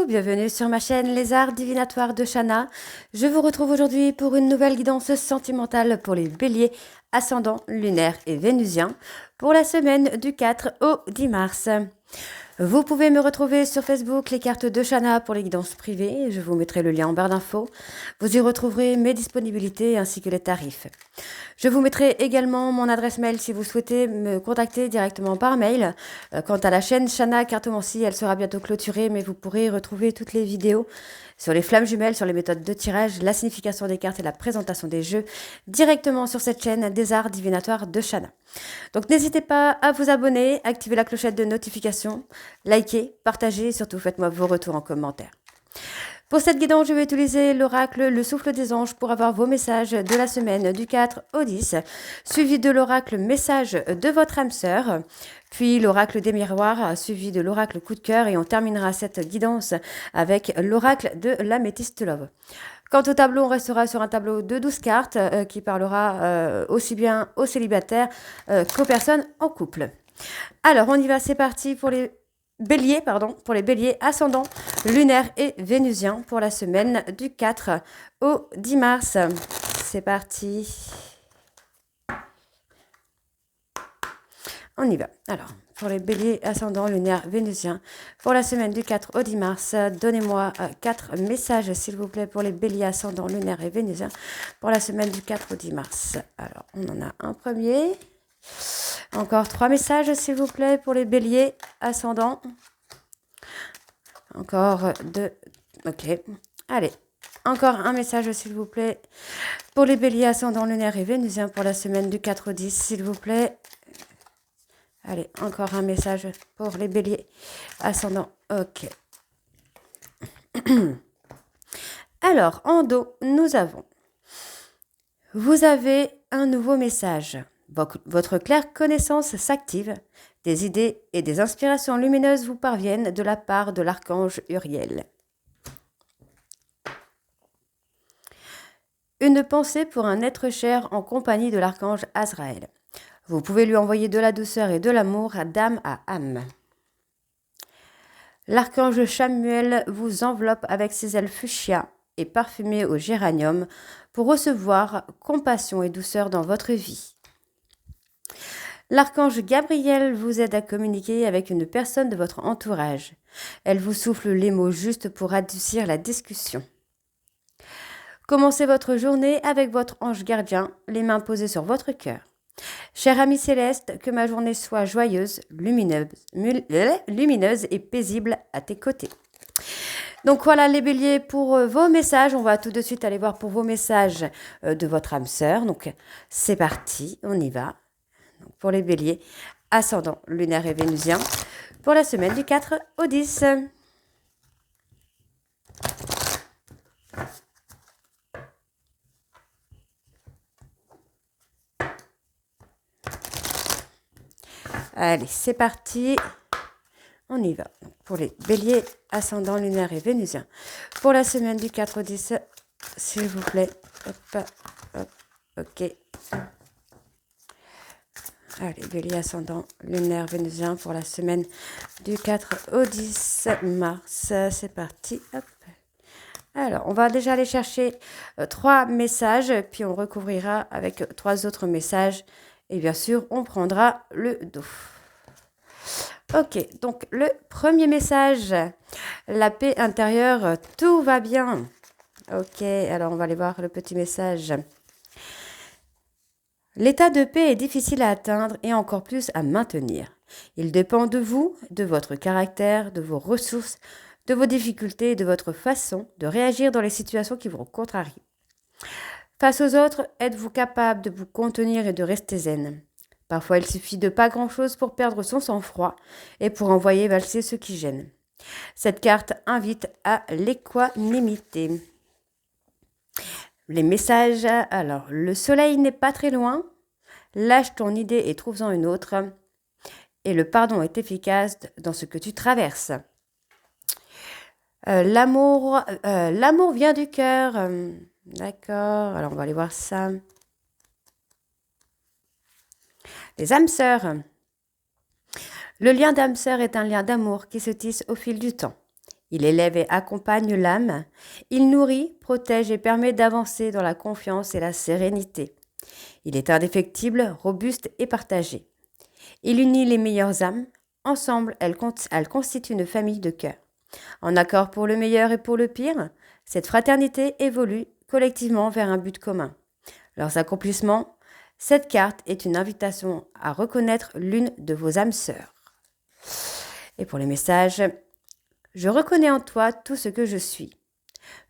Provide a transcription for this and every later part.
bienvenue sur ma chaîne Les Arts Divinatoires de Shana. Je vous retrouve aujourd'hui pour une nouvelle guidance sentimentale pour les béliers, ascendants, lunaires et vénusiens pour la semaine du 4 au 10 mars. Vous pouvez me retrouver sur Facebook, les cartes de Shana pour les guidances privées. Je vous mettrai le lien en barre d'infos. Vous y retrouverez mes disponibilités ainsi que les tarifs. Je vous mettrai également mon adresse mail si vous souhaitez me contacter directement par mail. Quant à la chaîne Shana Cartomancie, elle sera bientôt clôturée, mais vous pourrez retrouver toutes les vidéos sur les flammes jumelles, sur les méthodes de tirage, la signification des cartes et la présentation des jeux directement sur cette chaîne des Arts Divinatoires de Shana. Donc n'hésitez pas à vous abonner, activer la clochette de notification, liker, partager et surtout faites-moi vos retours en commentaire. Pour cette guidance, je vais utiliser l'oracle Le Souffle des Anges pour avoir vos messages de la semaine du 4 au 10, suivi de l'oracle Message de votre âme sœur, puis l'oracle des miroirs, suivi de l'oracle Coup de cœur et on terminera cette guidance avec l'oracle de l'Améthyste Love. Quant au tableau, on restera sur un tableau de 12 cartes qui parlera aussi bien aux célibataires qu'aux personnes en couple. Alors, on y va, c'est parti pour les béliers, ascendants, lunaires et vénusiens pour la semaine du 4 au 10 mars. C'est parti. On y va. Alors, pour les béliers, ascendants, lunaires, vénusiens, pour la semaine du 4 au 10 mars, donnez-moi 4 messages, s'il vous plaît, pour les béliers, ascendants, lunaires et vénusiens, pour la semaine du 4 au 10 mars. Alors, on en a un premier. Encore 3 messages, s'il vous plaît, pour les béliers, ascendants. Encore 2. Ok. Allez. Encore un message, s'il vous plaît, pour les béliers, ascendants, lunaires et vénusiens, pour la semaine du 4 au 10, s'il vous plaît. Allez, encore un message pour les béliers, ascendants. Ok. Alors, en dos, nous avons. Vous avez un nouveau message. Votre claire connaissance s'active. Des idées et des inspirations lumineuses vous parviennent de la part de l'archange Uriel. Une pensée pour un être cher en compagnie de l'archange Azraël. Vous pouvez lui envoyer de la douceur et de l'amour d'âme à âme. L'archange Chamuel vous enveloppe avec ses ailes fuchsia et parfumées au géranium pour recevoir compassion et douceur dans votre vie. L'archange Gabriel vous aide à communiquer avec une personne de votre entourage. Elle vous souffle les mots justes pour adoucir la discussion. Commencez votre journée avec votre ange gardien, les mains posées sur votre cœur. Cher ami céleste, que ma journée soit joyeuse, lumineuse et paisible à tes côtés. Donc voilà les béliers pour vos messages. On va tout de suite aller voir pour vos messages de votre âme sœur. Donc c'est parti, on y va. Donc, pour les béliers, ascendants, lunaires et vénusiens, pour la semaine du 4 au 10. Allez, c'est parti. On y va. Pour les béliers, ascendants, lunaires et vénusiens. Pour la semaine du 4 au 10, s'il vous plaît. Hop, hop, ok. Allez, béliers, ascendants, lunaires, vénusiens pour la semaine du 4 au 10 mars. C'est parti. Hop. Alors, on va déjà aller chercher 3 messages, puis on recouvrira avec 3 autres messages. Et bien sûr, on prendra le dos. Ok, donc le premier message, la paix intérieure, tout va bien. Ok, alors on va aller voir le petit message. L'état de paix est difficile à atteindre et encore plus à maintenir. Il dépend de vous, de votre caractère, de vos ressources, de vos difficultés et de votre façon de réagir dans les situations qui vous contrarient. Face aux autres, êtes-vous capable de vous contenir et de rester zen ? Parfois, il suffit de pas grand-chose pour perdre son sang-froid et pour envoyer valser ce qui gêne. Cette carte invite à l'équanimité. Les messages, alors, le soleil n'est pas très loin, lâche ton idée et trouve-en une autre, et le pardon est efficace dans ce que tu traverses. L'amour vient du cœur. D'accord, alors on va aller voir ça. Les âmes sœurs. Le lien d'âme sœur est un lien d'amour qui se tisse au fil du temps. Il élève et accompagne l'âme. Il nourrit, protège et permet d'avancer dans la confiance et la sérénité. Il est indéfectible, robuste et partagé. Il unit les meilleures âmes. Ensemble, elles constituent une famille de cœur. En accord pour le meilleur et pour le pire, cette fraternité évolue collectivement vers un but commun. Leurs accomplissements, cette carte est une invitation à reconnaître l'une de vos âmes sœurs. Et pour les messages, je reconnais en toi tout ce que je suis.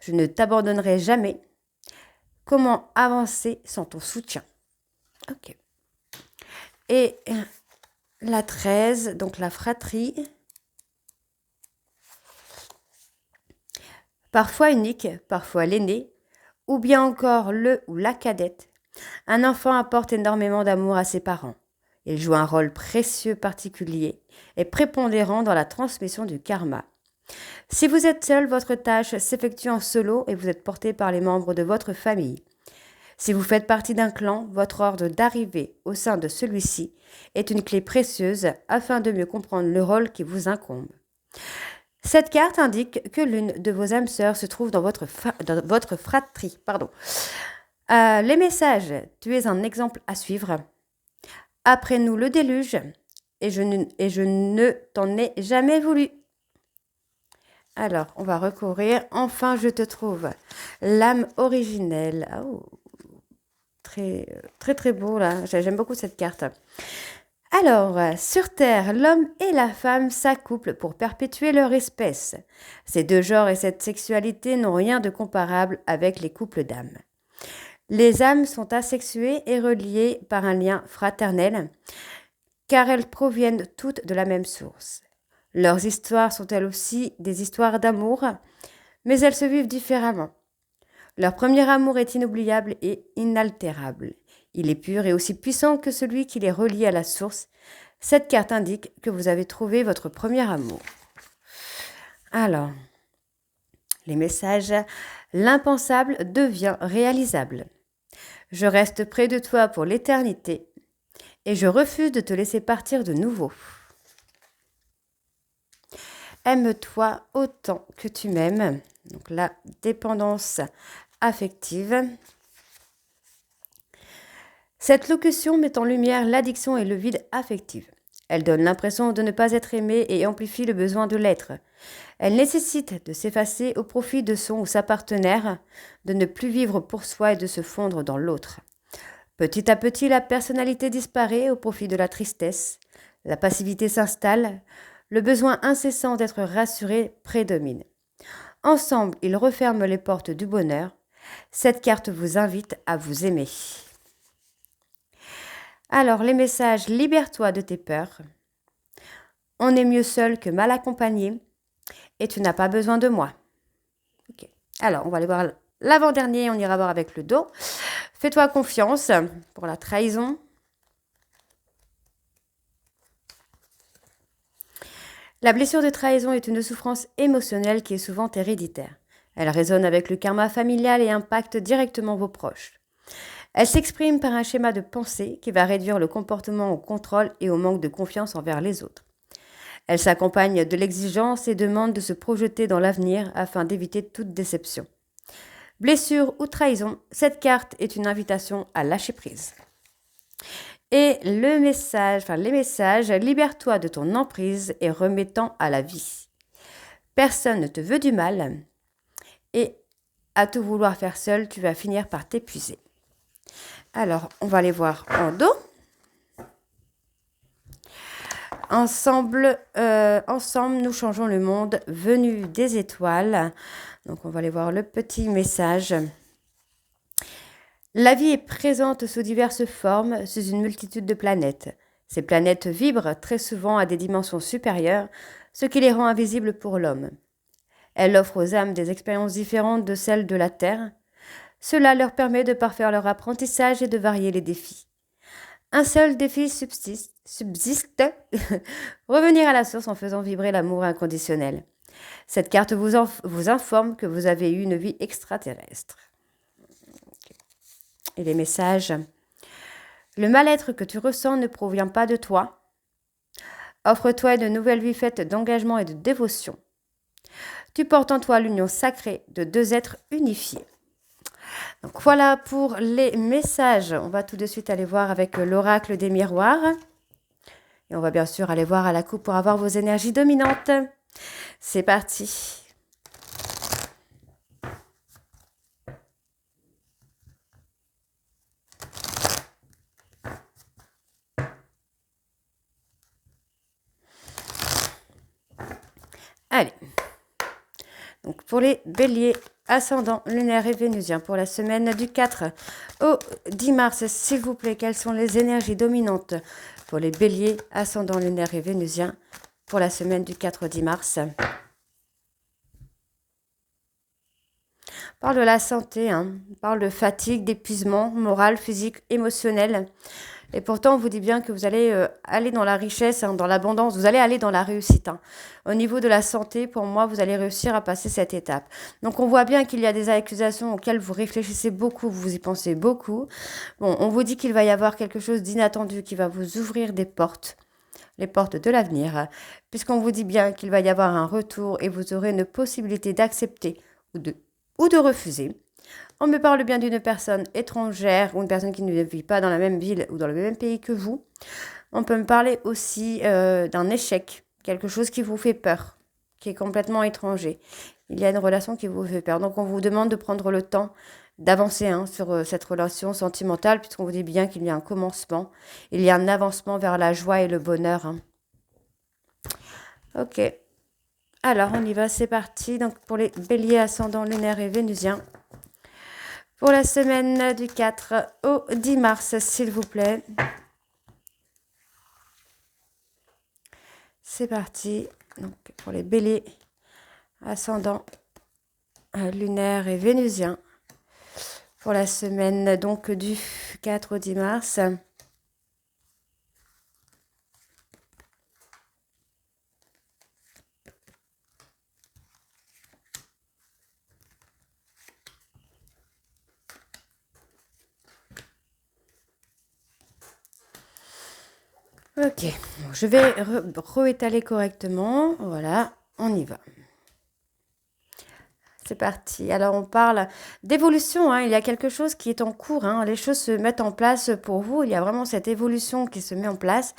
Je ne t'abandonnerai jamais. Comment avancer sans ton soutien? Ok. Et la 13, donc la fratrie. Parfois unique, parfois l'aîné, ou bien encore le ou la cadette. Un enfant apporte énormément d'amour à ses parents. Il joue un rôle précieux particulier et prépondérant dans la transmission du karma. Si vous êtes seul, votre tâche s'effectue en solo et vous êtes porté par les membres de votre famille. Si vous faites partie d'un clan, votre ordre d'arrivée au sein de celui-ci est une clé précieuse afin de mieux comprendre le rôle qui vous incombe. Cette carte indique que l'une de vos âmes sœurs se trouve dans votre fratrie. Les messages, tu es un exemple à suivre. Après nous le déluge, et je ne t'en ai jamais voulu. Alors, on va recourir. Enfin, je te trouve. L'âme originelle. Oh, très, très, très beau, là. J'aime beaucoup cette carte. Alors, sur Terre, l'homme et la femme s'accouplent pour perpétuer leur espèce. Ces deux genres et cette sexualité n'ont rien de comparable avec les couples d'âmes. Les âmes sont asexuées et reliées par un lien fraternel, car elles proviennent toutes de la même source. Leurs histoires sont elles aussi des histoires d'amour, mais elles se vivent différemment. Leur premier amour est inoubliable et inaltérable. Il est pur et aussi puissant que celui qui les relie à la source. Cette carte indique que vous avez trouvé votre premier amour. Alors, les messages. L'impensable devient réalisable. Je reste près de toi pour l'éternité et je refuse de te laisser partir de nouveau. Aime-toi autant que tu m'aimes. Donc la dépendance affective. Cette locution met en lumière l'addiction et le vide affectif. Elle donne l'impression de ne pas être aimée et amplifie le besoin de l'être. Elle nécessite de s'effacer au profit de son ou sa partenaire, de ne plus vivre pour soi et de se fondre dans l'autre. Petit à petit, la personnalité disparaît au profit de la tristesse. La passivité s'installe. Le besoin incessant d'être rassuré prédomine. Ensemble, ils referment les portes du bonheur. Cette carte vous invite à vous aimer. Alors, les messages, libère-toi de tes peurs. On est mieux seul que mal accompagné. Et tu n'as pas besoin de moi. Okay. Alors, on va aller voir l'avant-dernier, on ira voir avec le dos. Fais-toi confiance pour la trahison. La blessure de trahison est une souffrance émotionnelle qui est souvent héréditaire. Elle résonne avec le karma familial et impacte directement vos proches. Elle s'exprime par un schéma de pensée qui va réduire le comportement au contrôle et au manque de confiance envers les autres. Elle s'accompagne de l'exigence et demande de se projeter dans l'avenir afin d'éviter toute déception. Blessure ou trahison, cette carte est une invitation à lâcher prise. Et les messages, libère-toi de ton emprise et remets-en à la vie. Personne ne te veut du mal et à tout vouloir faire seul, tu vas finir par t'épuiser. Alors, on va aller voir en dos. Ensemble, nous changeons le monde, venu des étoiles. Donc, on va aller voir le petit message. La vie est présente sous diverses formes, sous une multitude de planètes. Ces planètes vibrent très souvent à des dimensions supérieures, ce qui les rend invisibles pour l'homme. Elles offrent aux âmes des expériences différentes de celles de la Terre. Cela leur permet de parfaire leur apprentissage et de varier les défis. Un seul défi subsiste, revenir à la source en faisant vibrer l'amour inconditionnel. Cette carte vous informe que vous avez eu une vie extraterrestre. Et les messages. Le mal-être que tu ressens ne provient pas de toi. Offre-toi une nouvelle vie faite d'engagement et de dévotion. Tu portes en toi l'union sacrée de deux êtres unifiés. Donc voilà pour les messages. On va tout de suite aller voir avec l'oracle des miroirs. Et on va bien sûr aller voir à la coupe pour avoir vos énergies dominantes. C'est parti. Allez. Donc pour les béliers, ascendant lunaire et vénusien, pour la semaine du 4 au 10 mars, s'il vous plaît, quelles sont les énergies dominantes pour les béliers, ascendant lunaire et vénusien, pour la semaine du 4 au 10 mars? On parle de la santé, on parle de fatigue, d'épuisement moral, physique, émotionnel. Et pourtant, on vous dit bien que vous allez aller dans la richesse, dans l'abondance, vous allez aller dans la réussite. Au niveau de la santé, pour moi, vous allez réussir à passer cette étape. Donc, on voit bien qu'il y a des accusations auxquelles vous réfléchissez beaucoup, vous y pensez beaucoup. Bon, on vous dit qu'il va y avoir quelque chose d'inattendu qui va vous ouvrir des portes, les portes de l'avenir, puisqu'on vous dit bien qu'il va y avoir un retour et vous aurez une possibilité d'accepter ou de refuser. On me parle bien d'une personne étrangère ou une personne qui ne vit pas dans la même ville ou dans le même pays que vous. On peut me parler aussi d'un échec, quelque chose qui vous fait peur, qui est complètement étranger. Il y a une relation qui vous fait peur. Donc on vous demande de prendre le temps d'avancer sur cette relation sentimentale, puisqu'on vous dit bien qu'il y a un commencement, il y a un avancement vers la joie et le bonheur. Ok. Alors on y va, c'est parti. Donc pour les béliers, ascendant lunaire et vénusien, pour la semaine du 4 au 10 mars, s'il vous plaît. C'est parti. Donc, pour les béliers, ascendant lunaire et vénusien. Pour la semaine donc du 4 au 10 mars. Ok, je vais réétaler correctement. Voilà, on y va. C'est parti. Alors, on parle d'évolution. Il y a quelque chose qui est en cours. Les choses se mettent en place pour vous. Il y a vraiment cette évolution qui se met en place.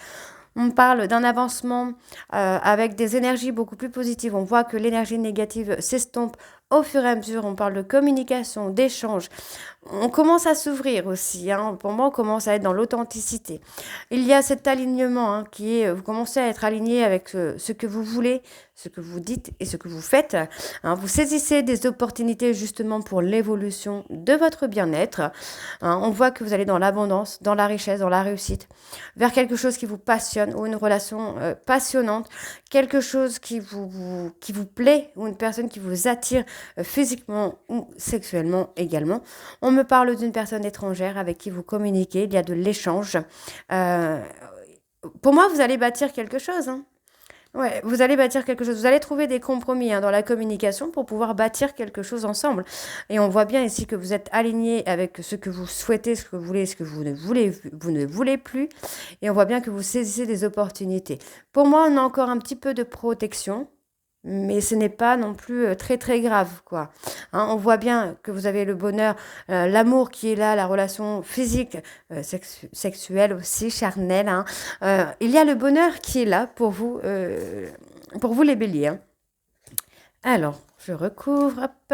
On parle d'un avancement avec des énergies beaucoup plus positives. On voit que l'énergie négative s'estompe au fur et à mesure. On parle de communication, d'échange. On commence à s'ouvrir aussi. Pour moi, on commence à être dans l'authenticité. Il y a cet alignement qui est, vous commencez à être aligné avec ce que vous voulez, ce que vous dites et ce que vous faites. Vous saisissez des opportunités justement pour l'évolution de votre bien-être. On voit que vous allez dans l'abondance, dans la richesse, dans la réussite, vers quelque chose qui vous passionne ou une relation passionnante, quelque chose qui vous plaît ou une personne qui vous attire physiquement ou sexuellement également. On me parle d'une personne étrangère avec qui vous communiquez, il y a de l'échange. Pour moi, vous allez bâtir quelque chose. Ouais, vous allez bâtir quelque chose. Vous allez trouver des compromis dans la communication pour pouvoir bâtir quelque chose ensemble. Et on voit bien ici que vous êtes aligné avec ce que vous souhaitez, ce que vous voulez, ce que vous ne voulez plus. Et on voit bien que vous saisissez des opportunités. Pour moi, on a encore un petit peu de protection. Mais ce n'est pas non plus très très grave, quoi. On voit bien que vous avez le bonheur, l'amour qui est là, la relation physique, sexuelle aussi, charnelle. Il y a le bonheur qui est là pour vous les béliers. Alors, je recouvre, hop.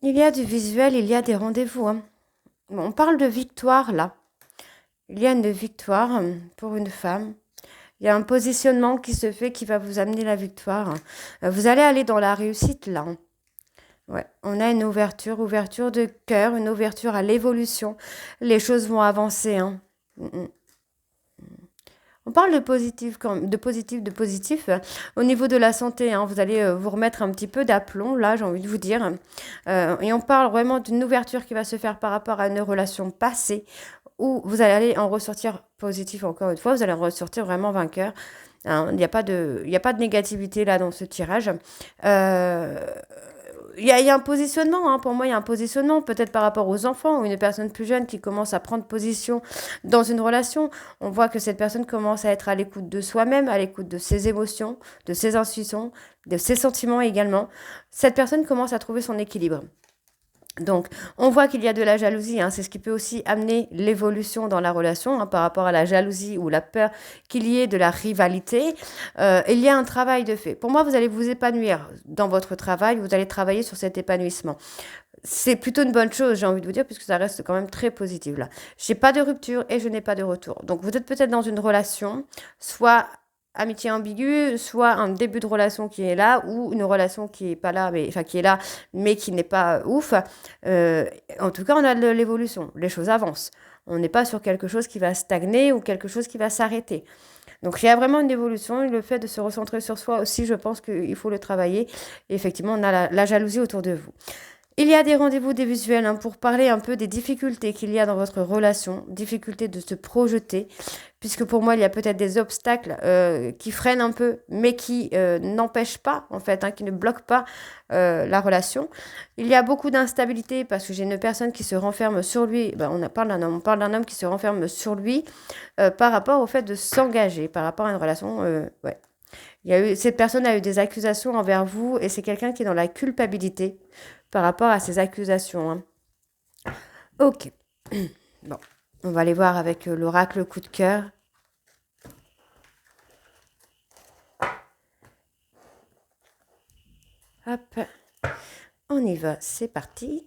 Il y a du visuel, il y a des rendez-vous. On parle de victoire là. Il y a une victoire pour une femme. Il y a un positionnement qui se fait qui va vous amener la victoire. Vous allez aller dans la réussite là. Ouais, on a une ouverture de cœur, une ouverture à l'évolution. Les choses vont avancer. On parle de positif, de positif. Au niveau de la santé, hein, vous allez vous remettre un petit peu d'aplomb, là, j'ai envie de vous dire. Et on parle vraiment d'une ouverture qui va se faire par rapport à une relation passée, où vous allez aller en ressortir positif encore une fois, vous allez en ressortir vraiment vainqueur. Hein, il y a pas de négativité là dans ce tirage. Euh, il y a un positionnement, hein, pour moi, il y a un positionnement, peut-être par rapport aux enfants ou une personne plus jeune qui commence à prendre position dans une relation. On voit que cette personne commence à être à l'écoute de soi-même, à l'écoute de ses émotions, de ses intuitions, de ses sentiments également. Cette personne commence à trouver son équilibre. Donc, on voit qu'il y a de la jalousie, hein, c'est ce qui peut aussi amener l'évolution dans la relation, hein, par rapport à la jalousie ou la peur qu'il y ait de la rivalité. Il y a un travail de fait. Pour moi, vous allez vous épanouir dans votre travail, vous allez travailler sur cet épanouissement. C'est plutôt une bonne chose, j'ai envie de vous dire, puisque ça reste quand même très positif là. Je n'ai pas de rupture et je n'ai pas de retour. Donc, vous êtes peut-être dans une relation, soit amitié ambiguë, soit un début de relation qui est là, ou une relation qui est pas là, mais enfin qui est là, mais qui n'est pas ouf. Euh, En tout cas, on a de l'évolution, les choses avancent. On n'est pas sur quelque chose qui va stagner ou quelque chose qui va s'arrêter. Donc il y a vraiment une évolution, et le fait de se recentrer sur soi aussi, je pense qu'il faut le travailler. Et effectivement, on a la jalousie autour de vous. Il y a des rendez-vous, des visuels, hein, pour parler un peu des difficultés qu'il y a dans votre relation, difficultés de se projeter, puisque pour moi, il y a peut-être des obstacles qui freinent un peu, mais qui n'empêchent pas, en fait, hein, qui ne bloquent pas la relation. Il y a beaucoup d'instabilité, parce que j'ai une personne qui se renferme sur lui, ben, on parle d'un homme qui se renferme sur lui par rapport au fait de s'engager, par rapport à une relation, ouais. Cette personne a eu des accusations envers vous, et c'est quelqu'un qui est dans la culpabilité par rapport à ces accusations, hein. Ok. Bon, on va aller voir avec l'oracle coup de cœur. Hop, on y va, c'est parti.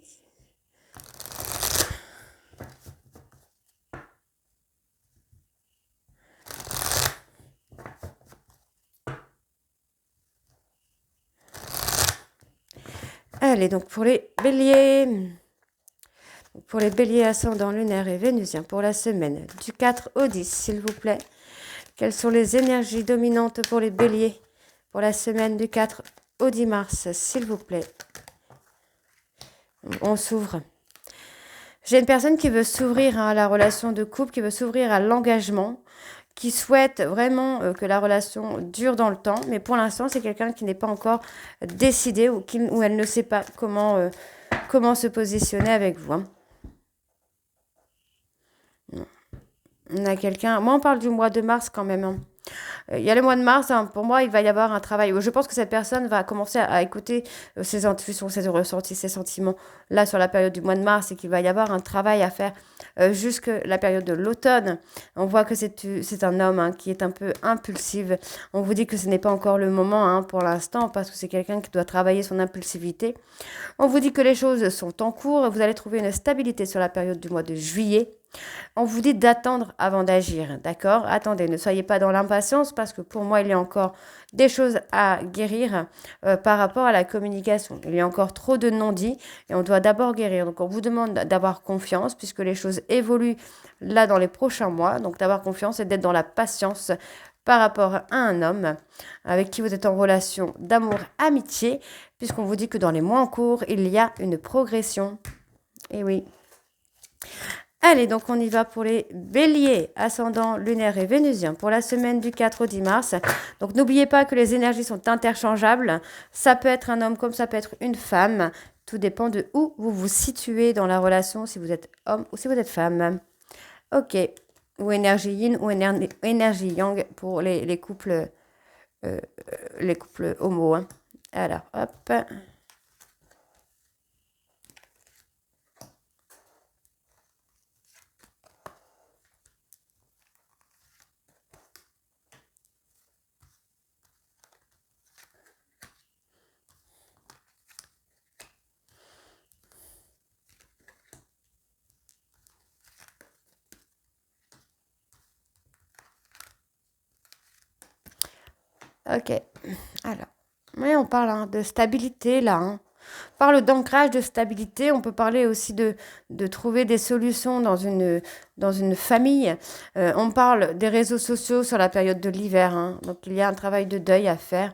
Allez, donc pour les béliers, ascendant lunaire et vénusien, pour la semaine du 4 au 10, s'il vous plaît. Quelles sont les énergies dominantes pour les béliers pour la semaine du 4 au 10 mars, s'il vous plaît. On s'ouvre. J'ai une personne qui veut s'ouvrir à la relation de couple, qui veut s'ouvrir à l'engagement, qui souhaite vraiment que la relation dure dans le temps. Mais pour l'instant, c'est quelqu'un qui n'est pas encore décidé ou elle ne sait pas comment se positionner avec vous, hein. On a quelqu'un... Moi, on parle du mois de mars quand même, hein. Il y a le mois de mars, hein, pour moi, il va y avoir un travail. Je pense que cette personne va commencer à écouter ses intuitions, ses ressentis, ses sentiments là sur la période du mois de mars, et qu'il va y avoir un travail à faire jusque la période de l'automne. On voit que c'est un homme, hein, qui est un peu impulsif. On vous dit que ce n'est pas encore le moment, hein, pour l'instant, parce que c'est quelqu'un qui doit travailler son impulsivité. On vous dit que les choses sont en cours. Vous allez trouver une stabilité sur la période du mois de juillet. On vous dit d'attendre avant d'agir, d'accord? Attendez, ne soyez pas dans l'impatience, parce que pour moi, il y a encore des choses à guérir par rapport à la communication. Il y a encore trop de non-dits et on doit d'abord guérir. Donc, on vous demande d'avoir confiance, puisque les choses évoluent là dans les prochains mois. Donc, d'avoir confiance et d'être dans la patience par rapport à un homme avec qui vous êtes en relation d'amour, amitié, puisqu'on vous dit que dans les mois en cours, il y a une progression. Et oui. Allez, donc on y va pour les béliers, ascendant lunaire et vénusien, pour la semaine du 4 au 10 mars. Donc n'oubliez pas que les énergies sont interchangeables. Ça peut être un homme comme ça peut être une femme. Tout dépend de où vous vous situez dans la relation, si vous êtes homme ou si vous êtes femme. Ok. Ou énergie yin ou énergie yang pour les couples homo, hein. Alors, hop. Ok. Alors, oui, on parle, hein, de stabilité là, hein. On parle d'ancrage, de stabilité. On peut parler aussi de trouver des solutions dans une famille. On parle des réseaux sociaux sur la période de l'hiver, hein. Donc il y a un travail de deuil à faire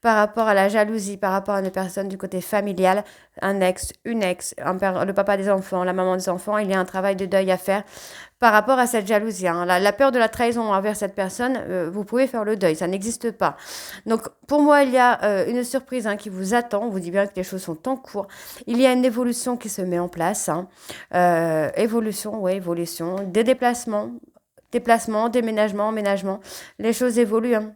par rapport à la jalousie, par rapport à une personne du côté familial, un ex, une ex, le papa des enfants, la maman des enfants. Il y a un travail de deuil à faire par rapport à cette jalousie, hein. La peur de la trahison envers cette personne, vous pouvez faire le deuil, ça n'existe pas. Donc pour moi, il y a une surprise, hein, qui vous attend. On vous dit bien que les choses sont en cours. Il y a une évolution qui se met en place, hein. Évolution, ouais, évolution, des déplacements, déménagements, emménagements. Les choses évoluent, hein.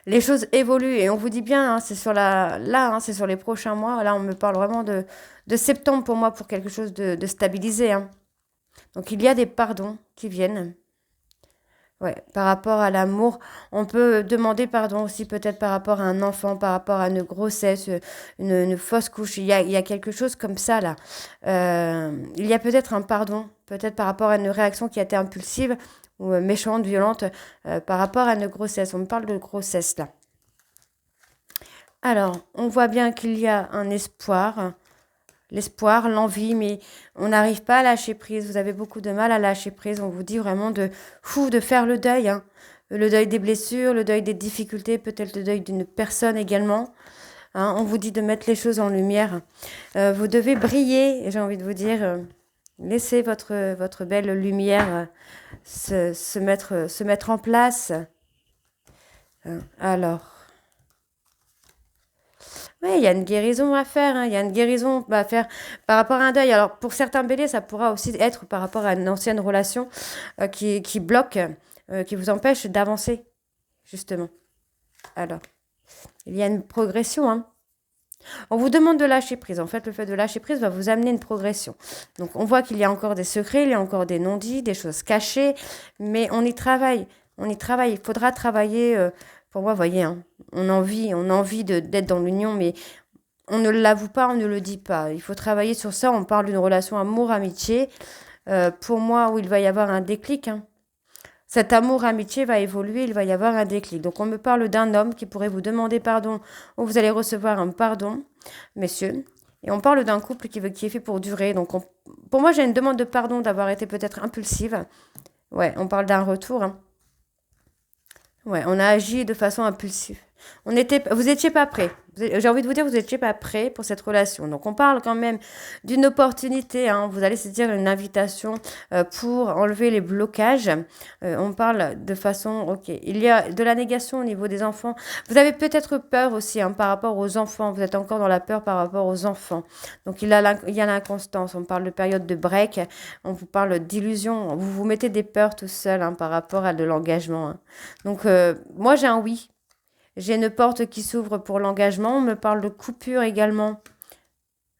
Les choses évoluent et on vous dit bien, hein, c'est sur hein, c'est sur les prochains mois. Là, on me parle vraiment de septembre pour moi pour quelque chose de stabilisé, hein. Donc il y a des pardons qui viennent. Ouais, par rapport à l'amour, on peut demander pardon aussi peut-être par rapport à un enfant, par rapport à une grossesse, une fausse couche. Il y a quelque chose comme ça là. Il y a peut-être un pardon, peut-être par rapport à une réaction qui a été impulsive ou méchante, violente, par rapport à une grossesse. On me parle de grossesse là. Alors, on voit bien qu'il y a un espoir. L'espoir, l'envie, mais on n'arrive pas à lâcher prise. Vous avez beaucoup de mal à lâcher prise. On vous dit vraiment de faire le deuil, hein. Le deuil des blessures, le deuil des difficultés, peut-être le deuil d'une personne également, hein. On vous dit de mettre les choses en lumière. Vous devez briller, j'ai envie de vous dire. Laissez votre belle lumière se mettre en place. Alors. Oui, il y a une guérison à faire, hein. Il y a une guérison à faire par rapport à un deuil. Alors, pour certains béliers, ça pourra aussi être par rapport à une ancienne relation qui bloque, qui vous empêche d'avancer, justement. Alors, il y a une progression, hein. On vous demande de lâcher prise. En fait, le fait de lâcher prise va vous amener une progression. Donc, on voit qu'il y a encore des secrets, il y a encore des non-dits, des choses cachées, mais on y travaille. On y travaille. Il faudra travailler. Pour moi, vous voyez, hein, on a envie d'être dans l'union, mais on ne l'avoue pas, on ne le dit pas. Il faut travailler sur ça. On parle d'une relation amour-amitié. Pour moi, où il va y avoir un déclic, hein. Cet amour-amitié va évoluer, il va y avoir un déclic. Donc, on me parle d'un homme qui pourrait vous demander pardon ou vous allez recevoir un pardon, messieurs. Et on parle d'un couple qui est fait pour durer. Donc, pour moi, j'ai une demande de pardon d'avoir été peut-être impulsive. Ouais, on parle d'un retour, hein. Ouais, on a agi de façon impulsive. Vous étiez pas prêt. J'ai envie de vous dire, vous n'étiez pas prêt pour cette relation. Donc, on parle quand même d'une opportunité, hein. Vous allez se dire une invitation pour enlever les blocages. On parle de façon, ok. Il y a de la négation au niveau des enfants. Vous avez peut-être peur aussi, hein, par rapport aux enfants. Vous êtes encore dans la peur par rapport aux enfants. Donc, il y a l'inconstance. On parle de période de break. On vous parle d'illusion. Vous vous mettez des peurs tout seul, hein, par rapport à de l'engagement, hein. Donc, moi, j'ai un oui. J'ai une porte qui s'ouvre pour l'engagement. On me parle de coupure également.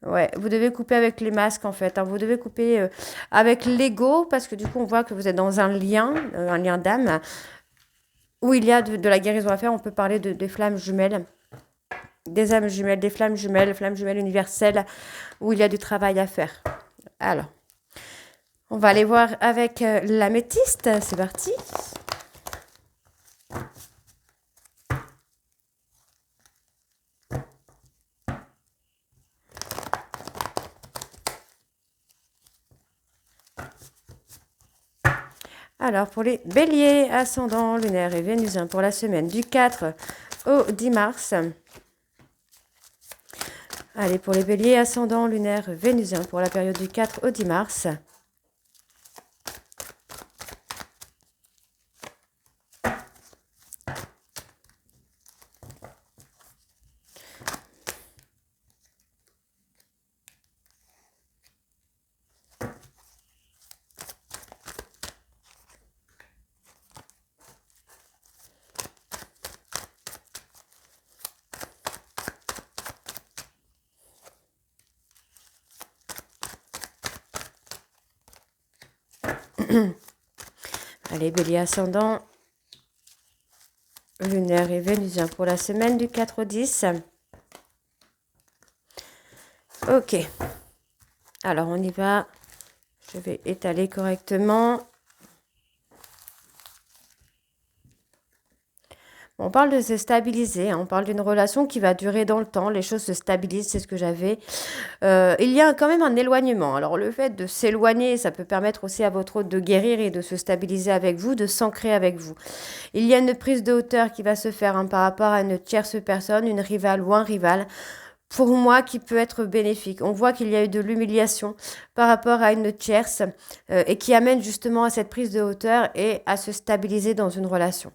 Ouais, vous devez couper avec les masques en fait, hein. Vous devez couper avec l'ego parce que du coup on voit que vous êtes dans un lien d'âme où il y a de la guérison à faire. On peut parler des flammes jumelles, des âmes jumelles, des flammes jumelles universelles où il y a du travail à faire. Alors, on va aller voir avec l'améthyste. C'est parti. Alors, pour les béliers, ascendant, lunaire et vénusien, pour la semaine du 4 au 10 mars. Allez, pour les béliers, ascendant, lunaire, vénusien, pour la période du 4 au 10 mars. Allez, bélier ascendant, lunaire et vénusien pour la semaine du 4 au 10. Ok. Alors, on y va. Je vais étaler correctement. Bon, On parle de se stabiliser, hein. On parle d'une relation qui va durer dans le temps. Les choses se stabilisent, c'est ce que j'avais. Il y a quand même un éloignement. Alors le fait de s'éloigner, ça peut permettre aussi à votre hôte de guérir et de se stabiliser avec vous, de s'ancrer avec vous. Il y a une prise de hauteur qui va se faire, hein, par rapport à une tierce personne, une rivale ou un rival, pour moi, qui peut être bénéfique. On voit qu'il y a eu de l'humiliation par rapport à une tierce, et qui amène justement à cette prise de hauteur et à se stabiliser dans une relation.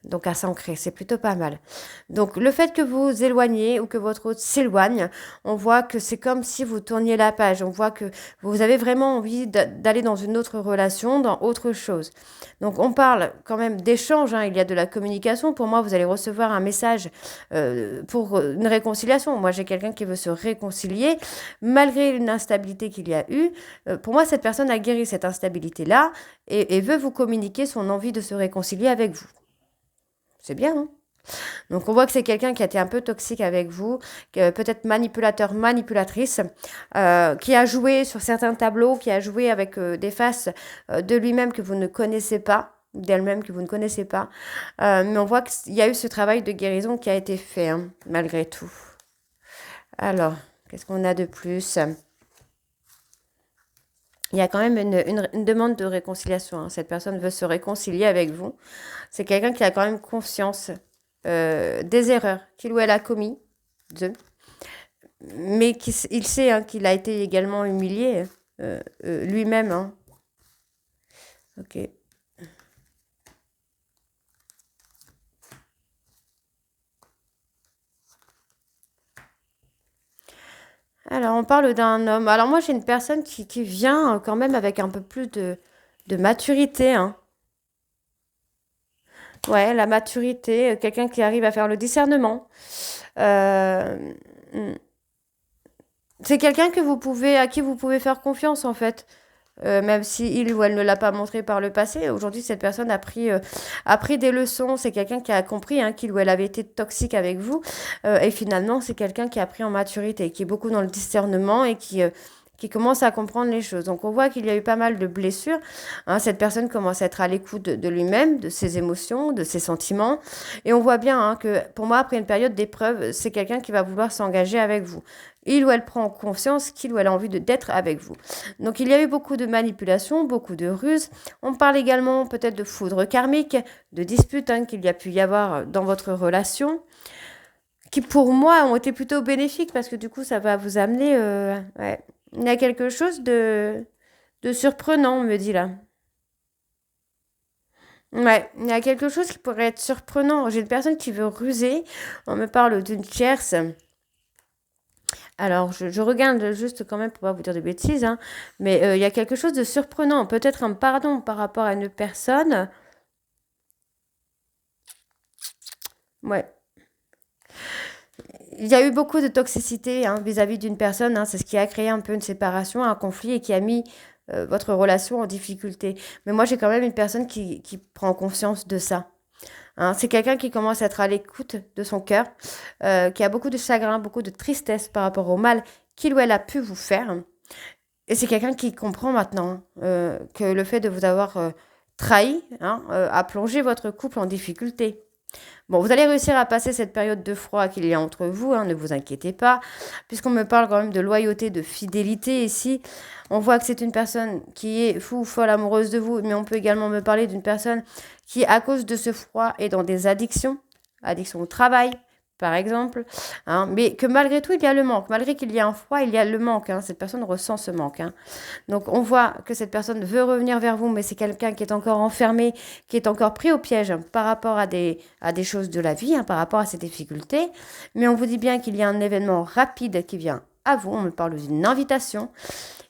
Donc à s'ancrer, c'est plutôt pas mal. Donc le fait que vous vous éloignez ou que votre hôte s'éloigne, on voit que c'est comme si vous tourniez la page. On voit que vous avez vraiment envie d'aller dans une autre relation, dans autre chose. Donc on parle quand même d'échange, hein. Il y a de la communication. Pour moi, vous allez recevoir un message pour une réconciliation. Moi, j'ai quelqu'un qui veut se réconcilier malgré une instabilité qu'il y a eu. Pour moi, cette personne a guéri cette instabilité-là et veut vous communiquer son envie de se réconcilier avec vous. C'est bien, hein? Donc on voit que c'est quelqu'un qui a été un peu toxique avec vous, peut-être manipulateur, manipulatrice, qui a joué sur certains tableaux, qui a joué avec des faces de lui-même que vous ne connaissez pas, d'elle-même que vous ne connaissez pas. Mais on voit qu'il y a eu ce travail de guérison qui a été fait, hein, malgré tout. Alors, qu'est-ce qu'on a de plus? Il y a quand même une demande de réconciliation, hein. Cette personne veut se réconcilier avec vous. C'est quelqu'un qui a quand même conscience des erreurs qu'il ou elle a commis, mais il sait, hein, qu'il a été également humilié lui-même, hein. Ok. Alors, on parle d'un homme. Alors, moi, j'ai une personne qui vient quand même avec un peu plus de maturité, hein. Ouais, la maturité, quelqu'un qui arrive à faire le discernement. Euh, mm. c'est quelqu'un à qui vous pouvez faire confiance, en fait. Même si il ou elle ne l'a pas montré par le passé. Aujourd'hui, cette personne a pris des leçons. C'est quelqu'un qui a compris, hein, qu'il ou elle avait été toxique avec vous. Et finalement, c'est quelqu'un qui a pris en maturité, qui est beaucoup dans le discernement et qui commence à comprendre les choses. Donc, on voit qu'il y a eu pas mal de blessures, hein. Cette personne commence à être à l'écoute de lui-même, de ses émotions, de ses sentiments. Et on voit bien, hein, que pour moi, après une période d'épreuve, c'est quelqu'un qui va vouloir s'engager avec vous. Il ou elle prend conscience qu'il ou elle a envie d'être avec vous. Donc, il y a eu beaucoup de manipulations, beaucoup de ruses. On parle également peut-être de foudre karmique, de disputes, hein, qu'il y a pu y avoir dans votre relation, qui pour moi ont été plutôt bénéfiques parce que du coup, ça va vous amener... ouais. Il y a quelque chose de surprenant, on me dit là. Ouais, il y a quelque chose qui pourrait être surprenant. J'ai une personne qui veut ruser. On me parle d'une tierce. Alors, je regarde juste quand même pour pas vous dire de bêtises, hein, mais il y a quelque chose de surprenant. Peut-être un pardon par rapport à une personne. Ouais. Il y a eu beaucoup de toxicité, hein, vis-à-vis d'une personne, hein. C'est ce qui a créé un peu une séparation, un conflit et qui a mis votre relation en difficulté. Mais moi, j'ai quand même une personne qui prend conscience de ça, hein. C'est quelqu'un qui commence à être à l'écoute de son cœur, qui a beaucoup de chagrin, beaucoup de tristesse par rapport au mal qu'il ou elle a pu vous faire. Et c'est quelqu'un qui comprend maintenant que le fait de vous avoir trahi, hein, a plongé votre couple en difficulté. Bon, vous allez réussir à passer cette période de froid qu'il y a entre vous, hein, ne vous inquiétez pas, puisqu'on me parle quand même de loyauté, de fidélité ici. On voit que c'est une personne qui est fou ou folle amoureuse de vous, mais on peut également me parler d'une personne qui, à cause de ce froid, est dans des addictions, addiction au travail, par exemple, hein, mais que malgré tout, il y a le manque. Malgré qu'il y a un froid, il y a le manque, hein. Cette personne ressent ce manque, hein. Donc, on voit que cette personne veut revenir vers vous, mais c'est quelqu'un qui est encore enfermé, qui est encore pris au piège, hein, par rapport à des choses de la vie, hein, par rapport à ses difficultés. Mais on vous dit bien qu'il y a un événement rapide qui vient à vous. On me parle d'une invitation.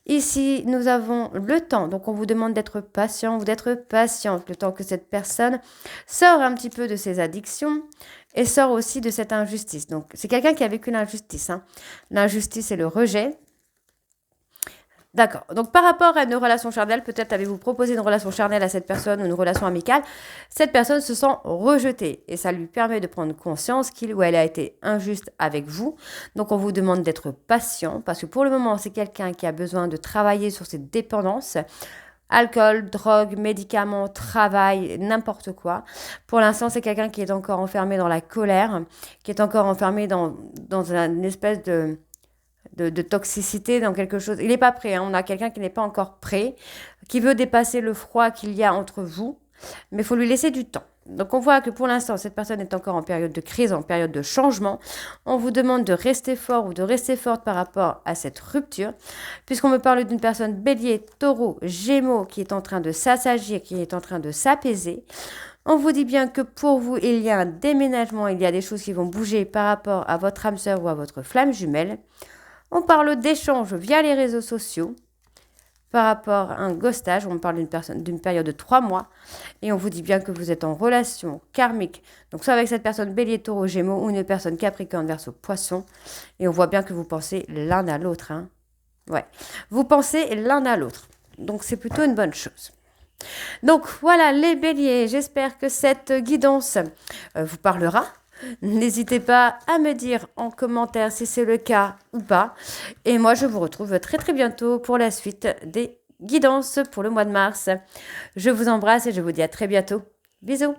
Ici, nous avons le temps. Donc, on vous demande d'être patient ou d'être patiente le temps que cette personne sort un petit peu de ses addictions et sort aussi de cette injustice. Donc, c'est quelqu'un qui a vécu l'injustice, hein. L'injustice et le rejet. D'accord. Donc, par rapport à une relation charnelle, peut-être avez-vous proposé une relation charnelle à cette personne ou une relation amicale. Cette personne se sent rejetée et ça lui permet de prendre conscience qu'il ou elle a été injuste avec vous. Donc, on vous demande d'être patient parce que pour le moment, c'est quelqu'un qui a besoin de travailler sur ses dépendances Alcool, drogue, médicaments, travail, n'importe quoi. Pour l'instant, c'est quelqu'un qui est encore enfermé dans la colère, qui est encore enfermé dans une espèce de toxicité, dans quelque chose. Il n'est pas prêt, hein. On a quelqu'un qui n'est pas encore prêt, qui veut dépasser le froid qu'il y a entre vous, mais il faut lui laisser du temps. Donc on voit que pour l'instant, cette personne est encore en période de crise, en période de changement. On vous demande de rester fort ou de rester forte par rapport à cette rupture, puisqu'on me parle d'une personne bélier, taureau, gémeaux, qui est en train de s'assagir, qui est en train de s'apaiser. On vous dit bien que pour vous, il y a un déménagement, il y a des choses qui vont bouger par rapport à votre âme sœur ou à votre flamme jumelle. On parle d'échanges via les réseaux sociaux. Par rapport à un ghostage, on parle d'une période de 3 mois et on vous dit bien que vous êtes en relation karmique, donc soit avec cette personne bélier, taureau, gémeaux ou une personne capricorne, verseau, poisson, et on voit bien que vous pensez l'un à l'autre. Hein. Ouais, vous pensez l'un à l'autre, donc c'est plutôt une bonne chose. Donc voilà les béliers, j'espère que cette guidance vous parlera. N'hésitez pas à me dire en commentaire si c'est le cas ou pas. Et moi, je vous retrouve très très bientôt pour la suite des guidances pour le mois de mars. Je vous embrasse et je vous dis à très bientôt. Bisous.